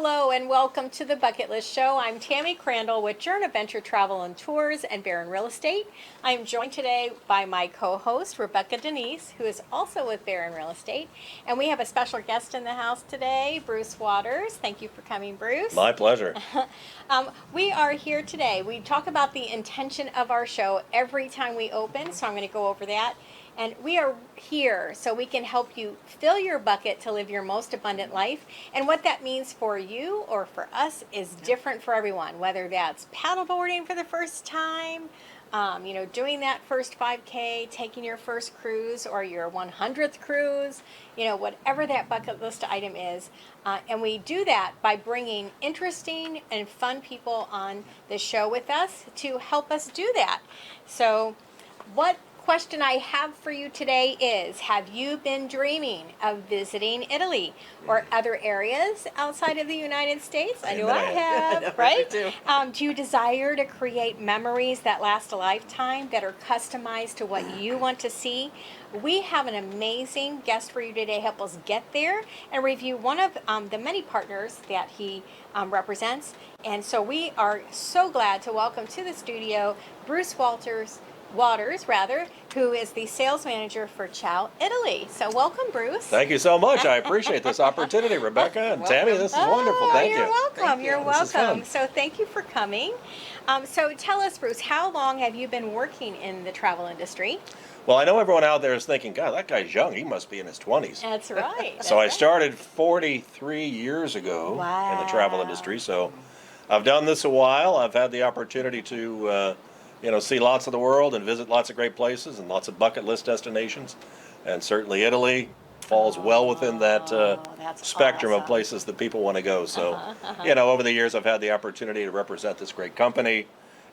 Hello and welcome to the Bucket List Show. I'm Tammy Crandell with Journey Adventure Travel and Tours and Vero Real Estate. I am joined today by my co-host, Rebecca Danise, who is also with Vero Real Estate. And we have a special guest in the house today, Bruce Waters. Thank you for coming, Bruce. My pleasure. We are here today. We talk about the intention of our show every time we open, so I'm going to go over that. And we are here so we can help you fill your bucket to live your most abundant life. And what that means for you or for us is different for everyone, whether that's paddleboarding for the first time, doing that first 5K, taking your first cruise or your 100th cruise, whatever that bucket list item is. And we do that by bringing interesting and fun people on the show with us to help us do that. So what question I have for you today is, have you been dreaming of visiting Italy or other areas outside of the United States? I know I have, right? Do you desire to create memories that last a lifetime, that are customized to what you want to see? We have an amazing guest for you today to help us get there and review one of the many partners that he represents. And so we are so glad to welcome to the studio Bruce Waters, who is the sales manager for Ciao, Italy. So welcome, Bruce. Thank you so much. I appreciate this opportunity, Rebecca and Tammy. This is wonderful. Thank you. You're welcome. You're welcome. This is So thank you for coming. So tell us, Bruce, how long have you been working in the travel industry? Well, I know everyone out there is thinking, God, that guy's young. He must be in his 20s. That's right. So I started 43 years ago in the travel industry. So I've done this a while. I've had the opportunity to see lots of the world and visit lots of great places and lots of bucket list destinations. And certainly Italy falls well within that spectrum of places that people want to go. So, over the years I've had the opportunity to represent this great company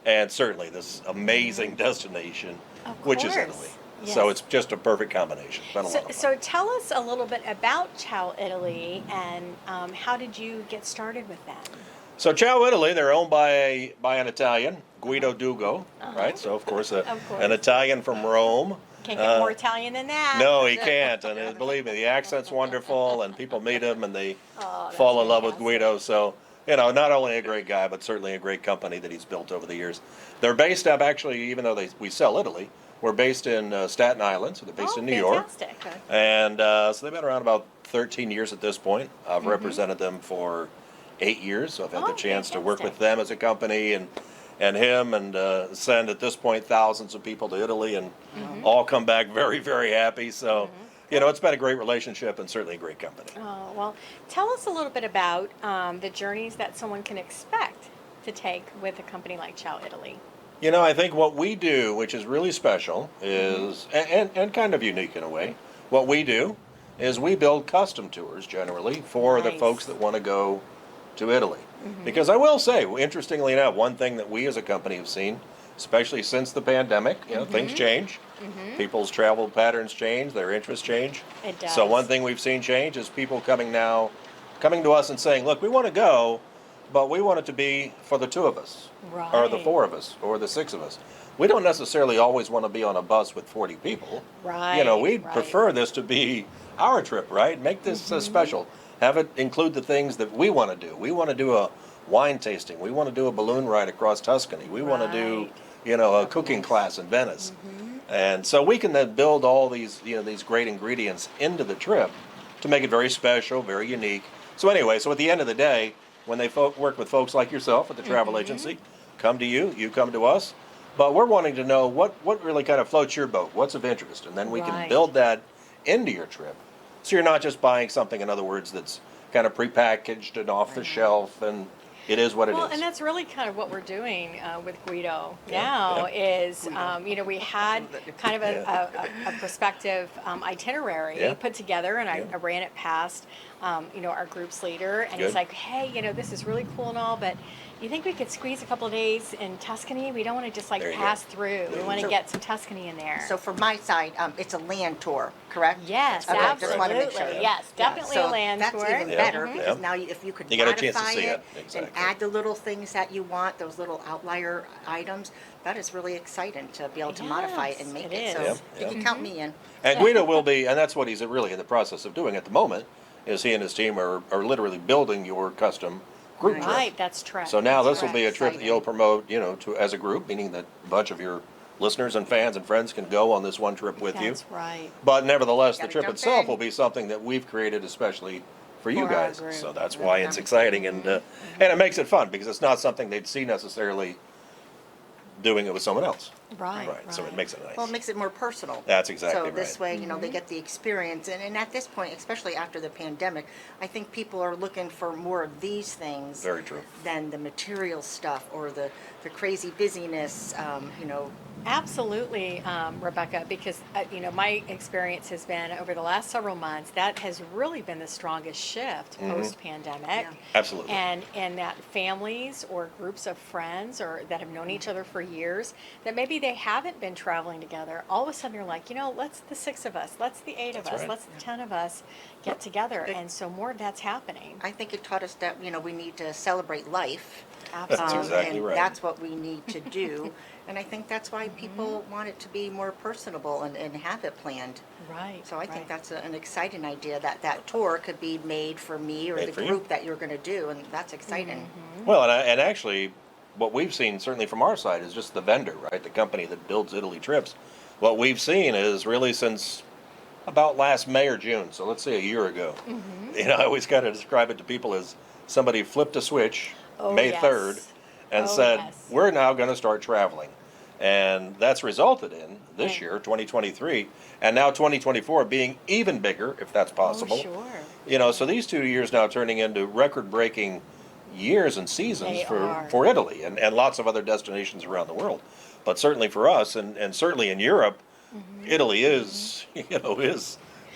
and certainly this amazing destination, which is Italy. Yes. So it's just a perfect combination. So tell us a little bit about Ciao Italy and how did you get started with that? So Ciao Italy, they're owned by an Italian, Guido Dugo, right? So of course, an Italian from Rome. Can't get more Italian than that. No, he can't. And believe me, the accent's wonderful, and people meet him and they fall in love with Guido. So, not only a great guy, but certainly a great company that he's built over the years. They're based up, actually, even though we sell Italy, we're based in Staten Island, so they're based in New York. And so they've been around about 13 years at this point. I've represented them for 8 years, so I've had the chance to work with them as a company and him and send at this point thousands of people to Italy and all come back very, very happy. So, it's been a great relationship and certainly a great company. Oh, well, tell us a little bit about the journeys that someone can expect to take with a company like Ciao Italy. I think what we do, which is really special, is, and kind of unique in a way, what we do is we build custom tours generally for the folks that want to go to Italy. Because I will say, interestingly enough, one thing that we as a company have seen, especially since the pandemic, things change. People's travel patterns change, their interests change. It does. So one thing we've seen change is people coming to us and saying, look, we want to go, but we want it to be for the 2 of us, or the 4 of us, or the 6 of us. We don't necessarily always want to be on a bus with 40 people. We'd prefer this to be our trip, right? Make this special. Have it include the things that we want to do. We want to do a wine tasting. We want to do a balloon ride across Tuscany. We want to do, a cooking class in Venice. And so we can then build all these, these great ingredients into the trip to make it very special, very unique. So anyway, so at the end of the day, when they work with folks like yourself at the travel agency, come to you, you come to us. But we're wanting to know what really kind of floats your boat, what's of interest, and then we can build that into your trip. So you're not just buying something, in other words, that's kind of prepackaged and off the shelf, and it is what it is. Well, and that's really kind of what we're doing with Guido now is, we had kind of a prospective itinerary put together, and I ran it past, our group's leader, and he's like, hey, this is really cool and all, but you think we could squeeze a couple of days in Tuscany? We don't want to just pass through. We want to get some Tuscany in there. So from my side, it's a land tour, correct? Yes, okay, absolutely. Just want to make sure. Yes, definitely a land tour. That's even better because now if you could modify it and add the little things that you want, those little outlier items, that is really exciting to be able to modify it and make it. So you can count me in. And Guido will be, and that's what he's really in the process of doing at the moment, is he and his team are literally building your custom group trip. Right, that's true. So now That's this will be a trip that exciting. you'll promote, to as a group, meaning that a bunch of your listeners and fans and friends can go on this one trip with you. That's right. But nevertheless, the Gotta trip jump itself in. will be something that we've created especially for you For our guys. group. So that's why it's exciting, and it makes it fun because it's not something they'd see necessarily doing it with someone else. Right. So it makes it nice. Well, it makes it more personal. That's exactly So right. this way, they get the experience. And at this point, especially after the pandemic, I think people are looking for more of these things Very true. than the material stuff or the crazy busyness, Absolutely, Rebecca, because my experience has been over the last several months that has really been the strongest shift post-pandemic. Yeah. Absolutely. And that families or groups of friends or that have known each other for years, that maybe they haven't been traveling together, all of a sudden you're like, let's the 6 of us, let's the 8 of That's us, right. let's the 10 of us get together. And so more of that's happening. I think it taught us that, we need to celebrate life. Absolutely. That's exactly and right. that's what we need to do. And I think that's why people want it to be more personable and have it planned. Right. So I think right. that's an exciting idea, that tour could be made for me or Made the for you. group that you're going to do, and that's exciting. Well, and actually, what we've seen, certainly from our side, is just the vendor, right? The company that builds Italy trips. What we've seen is really since about last May or June, so let's say a year ago. I always kind of describe it to people as somebody flipped a switch Oh, May yes. 3rd and Oh, said, yes. we're now going to start traveling. And that's resulted in this Okay. year, 2023, and now 2024 being even bigger, if that's possible. Oh, sure. So these 2 years now turning into record-breaking years and seasons They are. for Italy and lots of other destinations around the world. But certainly for us, and certainly in Europe, Italy is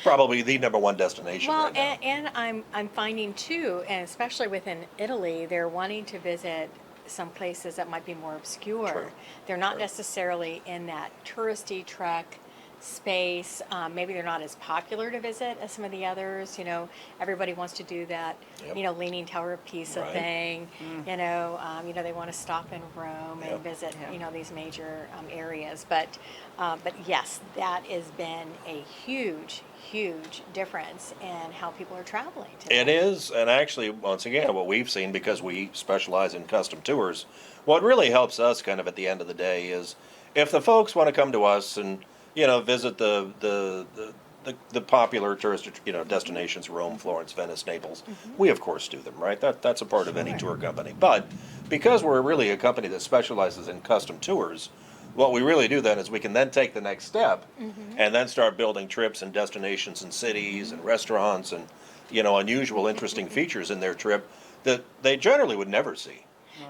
probably the number one destination Well, right now. and I'm finding too, and especially within Italy, they're wanting to visit some places that might be more obscure. True. They're not True. necessarily in that touristy trek space. Maybe they're not as popular to visit as some of the others. Everybody wants to do that, Yep. Leaning Tower of Pisa Right. thing. They want to stop in Rome Yep. and visit, Yeah. these major areas. But yes, that has been a huge difference in how people are traveling today. It is, and actually, once again, what we've seen, because we specialize in custom tours, what really helps us kind of at the end of the day is if the folks want to come to us and, visit the popular tourist, destinations, Rome, Florence, Venice, Naples, we of course do them, right? That's a part of any tour company. But because we're really a company that specializes in custom tours, what we really do then is we can then take the next step and then start building trips and destinations and cities and restaurants and, unusual, interesting features in their trip that they generally would never see.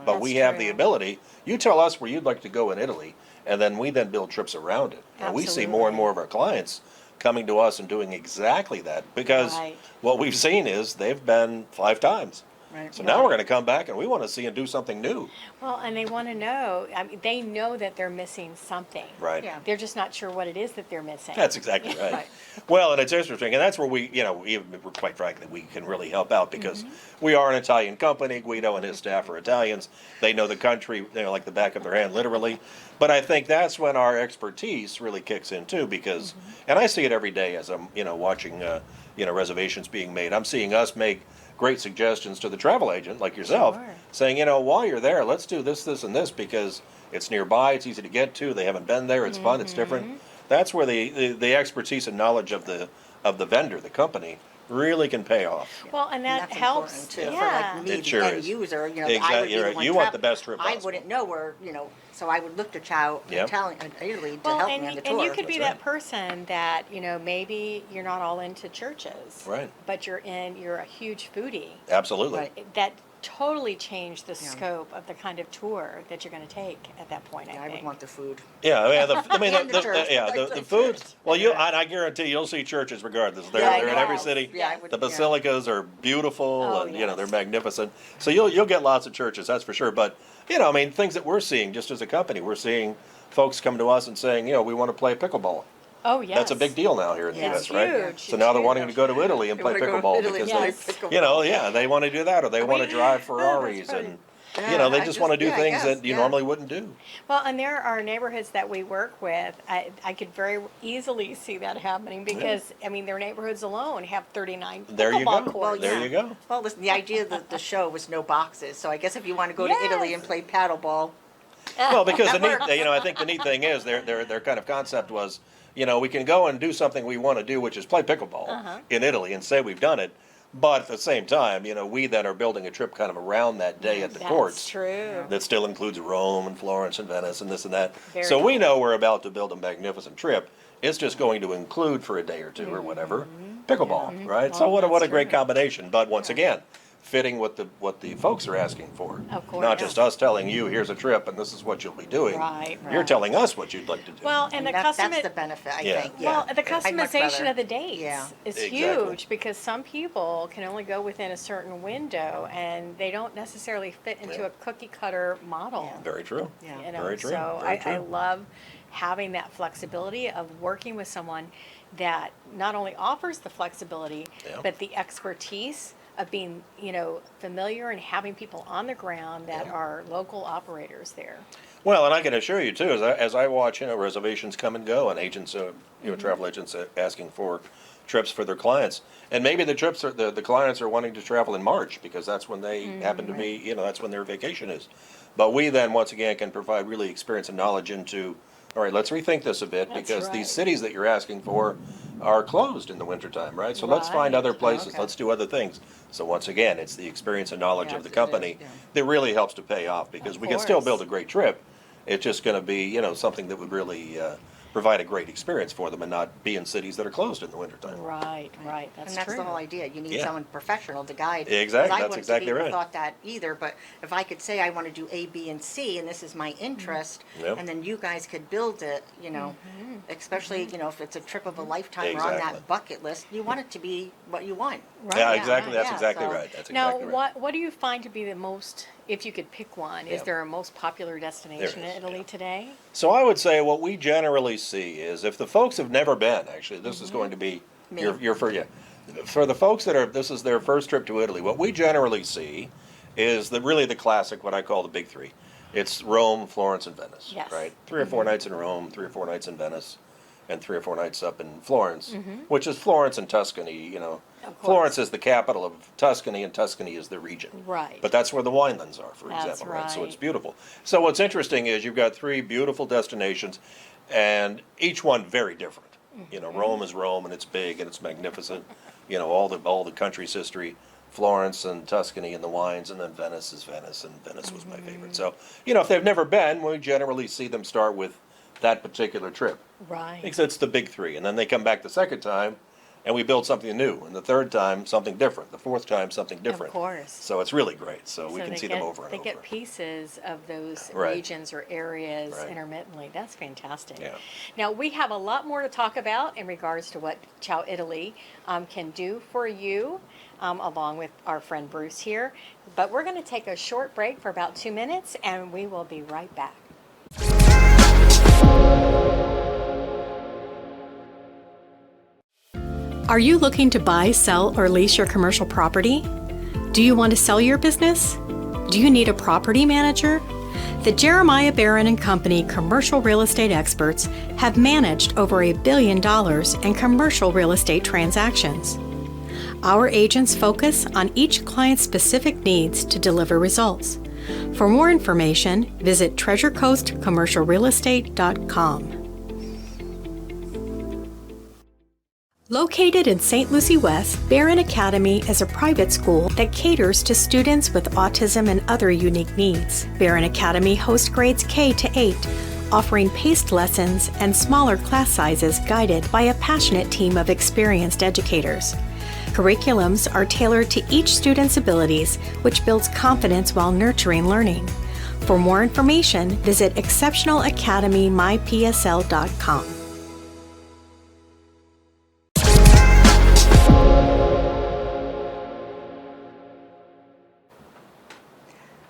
But we That's have the true. ability. You tell us where you'd like to go in Italy, and then we then build trips around it. And we see more and Absolutely. more of our clients coming to us and doing exactly that because Right. what we've seen is they've been 5 times. Right. So now we're going to come back and we want to see and do something new. Well, and they want to know. They know that they're missing something. Right. Yeah. They're just not sure what it is that they're missing. That's exactly right. Right. Well, and it's interesting, and that's where we, quite frankly, we can really help out because we are an Italian company. Guido and his staff are Italians. They know the country, like the back of their hand, literally. But I think that's when our expertise really kicks in too, because, and I see it every day as I'm, watching, reservations being made. I'm seeing us make great suggestions to the travel agent like yourself, Sure. saying, while you're there, let's do this, this, and this because it's nearby, it's easy to get to, they haven't been there, it's fun, it's different. That's where the expertise and knowledge of the vendor, the company, really can pay off. Well, and that that's helps. important too, Yeah. for like me, It sure the end is. user. I would Exactly, be the right. one You want the traveling. best trip I possible. wouldn't know where, so I would look to Ciao, Yep. Italy to Well, help me on the tour. and you could be That's that person that maybe you're not all into churches, Right. But you're a huge foodie. Absolutely. Right. That totally changed the Yeah. scope of the kind of tour that you're going to take at that point. Yeah, I I would think. want the food. Yeah, And the church. the food. Well, I guarantee you'll see churches regardless. They're Yeah, I in know. every city. Yeah, I would- The yeah. basilicas are beautiful, Oh, and yes. they're magnificent. So you'll get lots of churches, that's for sure. But things that we're seeing just as a company, we're seeing folks come to us and saying, we want to play pickleball. Oh yes. That's a big deal now here in the It's U.S., right? huge. So now they're It's wanting to go to Italy and They play wanna go to pickleball Italy because and play Yes. pickleball. they, they want to do that, or they want to drive Ferraris funny. and They just want to do things that you normally wouldn't do. Well, and there are neighborhoods that we work with. I could very easily see that happening because, their neighborhoods alone have 39 pickleball courts. Well, there you go. Well, listen, the idea of the show was no boxes. So I guess if you want to go to Italy and play paddleball. Well, because I think the neat thing is their kind of concept was, we can go and do something we want to do, which is play pickleball in Italy and say we've done it. But at the same time, we then are building a trip kind of around that day at the courts. That's true. That still includes Rome and Florence and Venice and this and that. Very so cool. we know we're about to build a magnificent trip. It's just going to include for a day or two or whatever pickleball, right? Well, So what a that's great true. combination. But once again, fitting what the folks are asking for. Of course. Not just us telling you, here's a trip and this is what you'll be doing. Right. You're telling us what you'd like to do. Well, and That's the benefit, I think. Well, the I'd much customization rather- of the dates is Exactly. huge because some people can only go within a certain window and they don't necessarily fit into a cookie cutter model. Very true. Yeah. Very true. So Very I true. love having that flexibility of working with someone that not only offers the flexibility, but the expertise of being, familiar and having people on the ground that are local operators there. Well, and I can assure you too, as I watch, reservations come and go, and agents, travel agents asking for trips for their clients, and maybe the trips are the clients are wanting to travel in March because that's when they happen to be, that's when their vacation is. But we then once again can provide really experience and knowledge into. All right, let's rethink this a bit That's because right. these cities that you're asking for are closed in the wintertime, right? So let's find Right. other places, Okay. let's do other things. So once again, it's the experience and knowledge Yeah, of the it is, company yeah. that really helps to pay off because Of we can still course. build a great trip. It's just going to be, something that would really provide a great experience for them and not be in cities that are closed in the wintertime. Right. That's And that's true. the whole idea. You need Yeah. someone professional to guide. Exactly, 'Cause I that's wouldn't exactly have even right. thought that either, but if I could say I want to do A, B, and C, and this is my interest, Yep. and then you guys could build it, especially, if it's a trip of a lifetime or on Exactly. that bucket list, you want it to be what you want. Right. Yeah, exactly. That's Yeah, exactly so- right. That's Now, exactly right. what do you find to be the most, if you could pick one, is Yeah. there a most popular destination There is, in Italy yeah. today? So I would say what we generally see is if the folks have never been, actually, this is going to be Me. your for the folks that are this is their first trip to Italy. What we generally see is really the classic, what I call the big three. It's Rome, Florence, and Venice. Yes. Right, 3 or 4 nights in Rome, 3 or 4 nights in Venice, and 3 or 4 nights up in Florence, which is Florence and Tuscany. Of course. Florence is the capital of Tuscany, and Tuscany is the region. Right. But that's where the winelands are, for That's example, right? So right. it's beautiful. So what's interesting is you've got 3 beautiful destinations, and each one very different. Rome is Rome, and it's big and it's magnificent. All the country's history. Florence and Tuscany and the wines, and then Venice is Venice, and Venice was my favorite. So, if they've never been, we generally see them start with that particular trip. Right. Because it's the big 3, and then they come back the second time, and we build something new, and the third time something different, the fourth time something different. Of course. So it's really great. So we So can they see get, them over and they over. get pieces of those Right. regions or areas Right. intermittently. That's fantastic. Yeah. Now, we have a lot more to talk about in regards to what Ciao Italy can do for you, along with our friend Bruce here. But we're going to take a short break for about 2 minutes, and we will be right back. Are you looking to buy, sell, or lease your commercial property? Do you want to sell your business? Do you need a property manager? The Jeremiah Barron and Company commercial real estate experts have managed over $1 billion in commercial real estate transactions. Our agents focus on each client's specific needs to deliver results. For more information, visit treasurecoastcommercialrealestate.com. Located in St. Lucie West, Barron Academy is a private school that caters to students with autism and other unique needs. Barron Academy hosts grades K to 8, offering paced lessons and smaller class sizes guided by a passionate team of experienced educators. Curriculums are tailored to each student's abilities, which builds confidence while nurturing learning. For more information, visit exceptionalacademymypsl.com.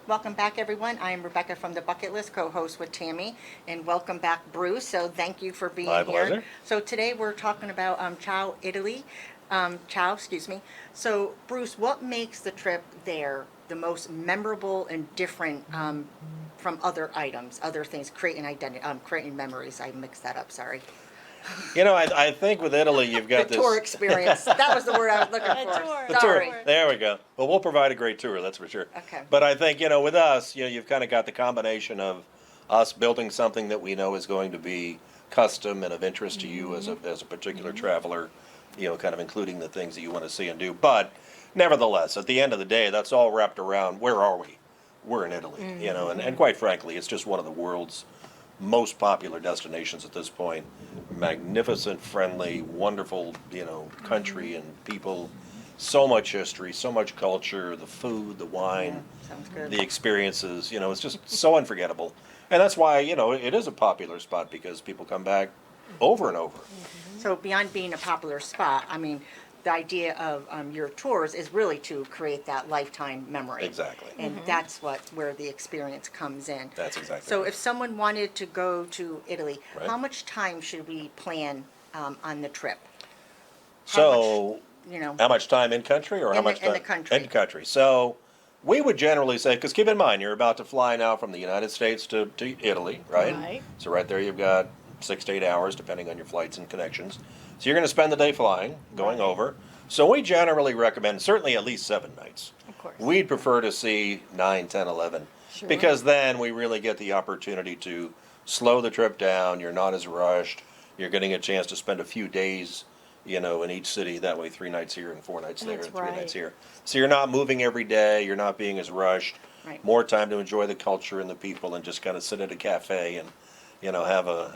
Welcome back, everyone. I am Rebecca from the Bucket List, co-host with Tammy, and welcome back, Bruce. So thank you for being My here. pleasure. So today we're talking about Ciao Italy. Ciao, excuse me. So Bruce, what makes the trip there the most memorable and different from other items, other things, creating identity, creating memories. I mixed that up. Sorry. I think with Italy, you've got The tour experience. That was the word I was looking for. tour. The Sorry. tour. There we go. Well, we'll provide a great tour, that's for sure. Okay. But I think, with us, you've kind of got the combination of us building something that we know is going to be custom and of interest to you as a particular traveler, kind of including the things that you want to see and do. But nevertheless, at the end of the day, that's all wrapped around where are we? We're in Italy, and quite frankly, it's just one of the world's most popular destinations at this point. Magnificent, friendly, wonderful, country and people. So much history, so much culture, the food, the wine, Sounds good. the experiences. It's just so unforgettable. And that's why, it is a popular spot because people come back over and over. So beyond being a popular spot, I mean, the idea of your tours is really to create that lifetime memory. Exactly. And that's where the experience comes in. That's exactly So right. if someone wanted to go to Italy, Right. how much time should we plan on the trip? So, How how much time in country or how In the- much in time the country. in country? So, we would generally say, because keep in mind, you're about to fly now from the United States to Italy, right? Right. So right there you've got 6 to 8 hours, depending on your flights and connections. So you're going to spend the day flying, going over. So we generally recommend certainly at least 7 nights. Of course. We'd prefer to see 9, 10, 11, Sure. because then we really get the opportunity to slow the trip down. You're not as rushed. You're getting a chance to spend a few days, in each city. That way 3 nights here and 4 nights there That's and 3 right. nighs here. So you're not moving every day. You're not being as rushed. Right. More time to enjoy the culture and the people and just kind of sit at a cafe and, have a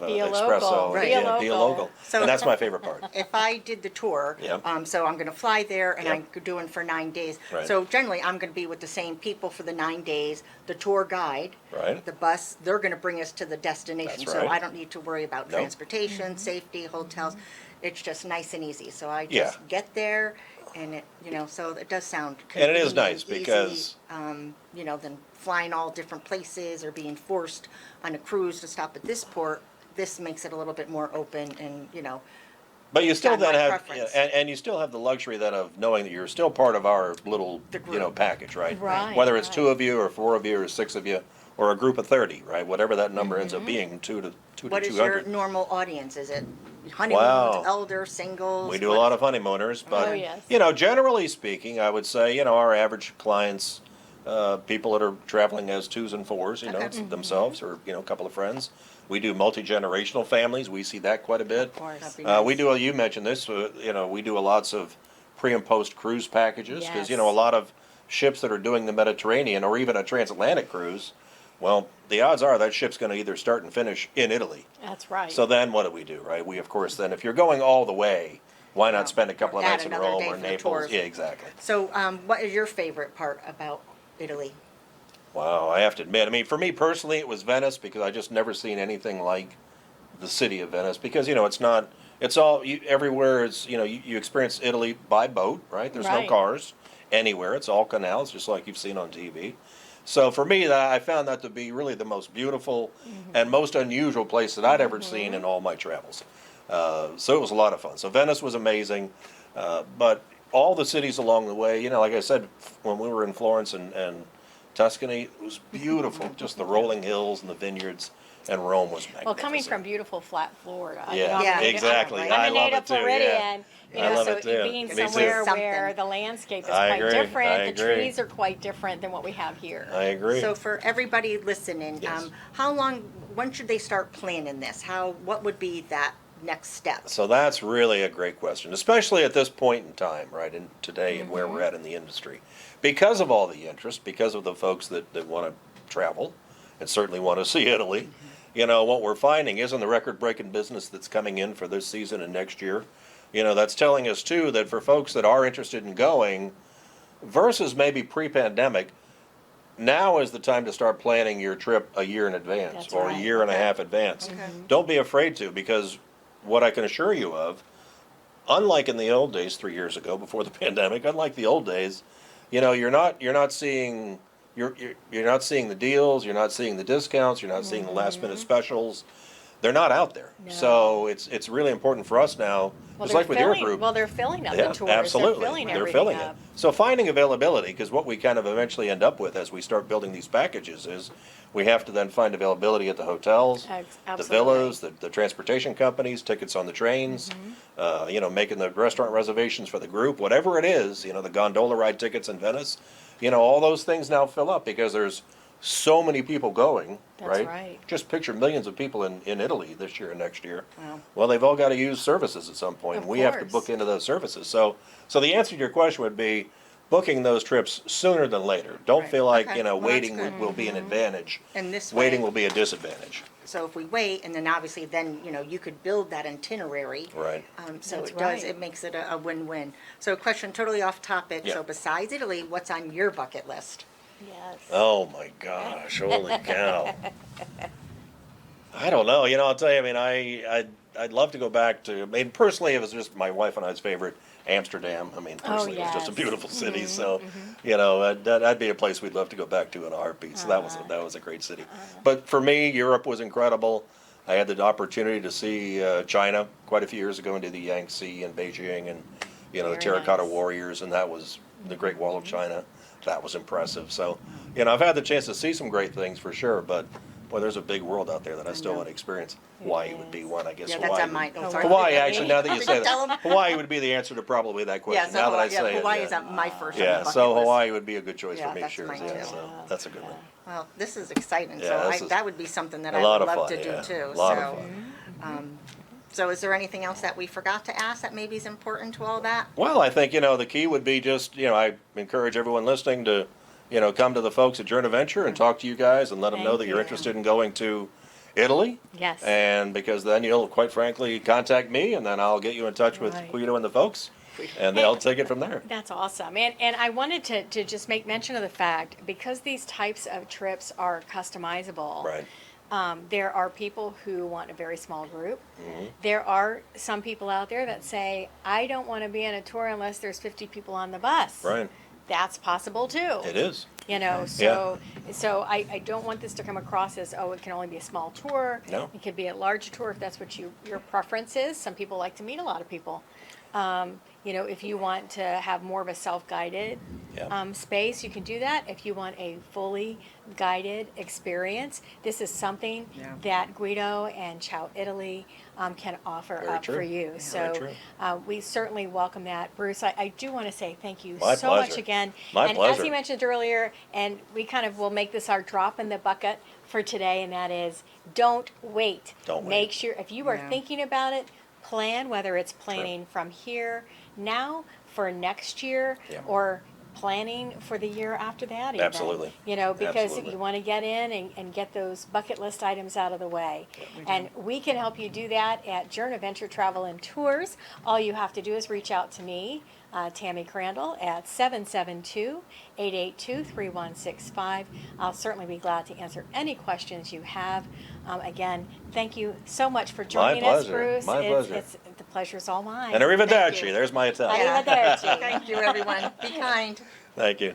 Be a espresso. local. Right. Yeah, be a local. So- And that's my favorite part. If I did the tour, Yep. so I'm going to fly there and Yep. I'm doing for 9 days. Right. So generally, I'm going to be with the same people for the 9 days. The tour guide, Right. the bus, they're going to bring us to the destination. That's So right. I don't need to worry about Nope. transportation, safety, hotels. It's just nice and easy. So I Yeah. just get there, and it, so it does sound And it is convenient, nice easy, because- than flying all different places or being forced on a cruise to stop at this port. This makes it a little bit more open and, But you still Got then my have, preference. and you still have the luxury then of knowing that you're still part of our little, The group. package, right? Right, Whether it's right. 2 of you or 4 of you or 6 of you or a group of 30, right? Whatever that number ends up being, 2 to What is 200. your normal audience? Is it honeymoons, Wow. elder, singles? We do a lot of honeymooners, but Oh, yes. generally speaking, I would say our average clients, people that are traveling as 2s and 4s, Okay. it's themselves or a couple of friends. We do multi-generational families. We see that quite a bit. Of course. That'd be We nice. do. You mentioned this. We do lots of pre and post cruise packages because Yes. a lot of ships that are doing the Mediterranean or even a transatlantic cruise. Well, the odds are that ship's going to either start and finish in Italy. That's right. So then what do? Right? We of course then if you're going all the way, why not Yeah. spend a couple of Add nights in another Rome day or for the Naples? tours. Yeah, exactly. So, what is your favorite part about Italy? Wow, I have to admit. I mean, for me personally, it was Venice because I just never seen anything like the city of Venice because it's not. It's all everywhere. It's you experience Italy by boat, right? There's no Right. cars anywhere. It's all canals, just like you've seen on TV. So for me, I found that to be really the most beautiful and most unusual place that I'd ever seen in all my travels. So it was a lot of fun. So Venice was amazing, but all the cities along the way, like I said, when we were in Florence and Tuscany, it was beautiful. Just the rolling hills and the vineyards, and Rome was magnificent. Well, coming from beautiful flat Florida. Yeah, Yeah, exactly. I'm I I'm a love native it too. Floridian. Yeah. I love so it too. being Me too. somewhere Something. where the landscape is I quite agree. different, I the agree. trees are quite different than what we have here. I agree. So, for everybody listening, Yes. when should they start planning this? What would be that next step? So that's really a great question, especially at this point in time, right, in today and where we're at in the industry. Because of all the interest, because of the folks that want to travel and certainly want to see Italy, what we're finding isn't the record-breaking business that's coming in for this season and next year. That's telling us, too, that for folks that are interested in going, versus maybe pre-pandemic, now is the time to start planning your trip a year in advance That's or right. a year and a half advance. Don't be afraid to, because what I can assure you of, unlike in the old days 3 years ago before the pandemic, unlike the old days, you're not seeing the deals, you're not seeing the discounts, you're not seeing the last minute specials. they're not out there. No. So it's really important for us now, Well, just like with your filling, group. Well, they're filling up Yeah, the tours. absolutely. They're filling They're everything filling up. it. So finding availability, because what we kind of eventually end up with as we start building these packages is we have to then find availability at the hotels, the Absolutely. villas, the transportation companies, tickets on the trains, making the restaurant reservations for the group, whatever it is, the gondola ride tickets in Venice, all those things now fill up because there's so many people going, That's right. Just picture millions of people in Italy this year and next year. Wow. Well, they've all got to use services at some point. Of And we have to course. book into those services. So the answer to your question would be booking those trips sooner than later. Don't Right. feel like, Okay. Well, that's waiting good. will be an advantage. And this Waiting way, will be a disadvantage. so if we wait, and then obviously then, you could build that itinerary. Right. So That's it does, right. it makes it a win-win. So a question totally off topic. Yeah. So besides Italy, what's on your bucket list? Yes. Oh my gosh, holy cow. I don't know. I'll tell you, I'd love to go back to, personally, it was just my wife and I's favorite, Amsterdam. Personally, it was just a yes. beautiful city. So, that'd be a place we'd love to go back to in a heartbeat. So that was a great city. But for me, Europe was incredible. I had the opportunity to see China quite a few years ago, and do the Yangtze and Beijing and, the Very Terracotta nice. Warriors, and that was the Great Wall of China. That was impressive. So, I've had the chance to see some great things for sure, but boy, there's a big world out there that I still want to experience. Hawaii would be one, I guess. Yeah, Hawaii that's on would- mine. Oh, sorry. Hawaii, actually, now that you say Tell 'em. that, Hawaii would be the answer to probably that question. Yeah, so now that I Hawaii, say Hawaii it, is on my first on the yeah. bucket So list. Hawaii would be a good choice Yeah, for me, that's sure. mine Yeah, too. so that's a good one. Well, this is exciting. Yeah, So this is that would be something that a I lot would of love fun, to do yeah. too. A lot So, of fun. So is there anything else that we forgot to ask that maybe is important to all that? Well, I think the key would be just I encourage everyone listening to come to the folks at Journey Venture and talk to you guys and let them know Thank that you're you. interested in going to Italy. Yes. And because then you'll quite frankly contact me, and then I'll get you in touch with Right. Guido and the folks, and they'll take it from there. That's awesome. And I wanted to just make mention of the fact, because these types of trips are customizable. Right. There are people who want a very small group. Mm-hmm. There are some people out there that say, I don't want to be on a tour unless there's 50 people on the bus. Right. That's possible too. It is. So I don't want this to come across as, it can only be a small tour. No. It could be a larger tour if that's what your preference is. Some people like to meet a lot of people. If you want to have more of a self-guided Yeah. space, you can do that. If you want a fully guided experience, this is something Yeah. that Guido and Ciao Italy can offer Very up true. for you. Very So true. we certainly welcome that. Bruce, I do want to say thank you My so much pleasure. again. My and pleasure. as you mentioned earlier, and we kind of will make this our drop in the bucket for today, and that is don't wait. Don't wait. Make sure, if you are Yeah. thinking about it, plan, whether it's planning from here now for next year Yeah. or planning for the year after that even. Absolutely. Because Absolutely. you want to get in and get those bucket list items out of the way. And we can help you do that at Journey Venture Travel and Tours. All you have to do is reach out to me, Tammy Crandell, at 772-882-3165. I'll certainly be glad to answer any questions you have. Again, thank you so much for joining us, pleasure. Bruce. My pleasure. The pleasure's all mine. And arrivederci. you. There's my Italian. Arrivederci. Thank you, everyone. Be kind. Thank you.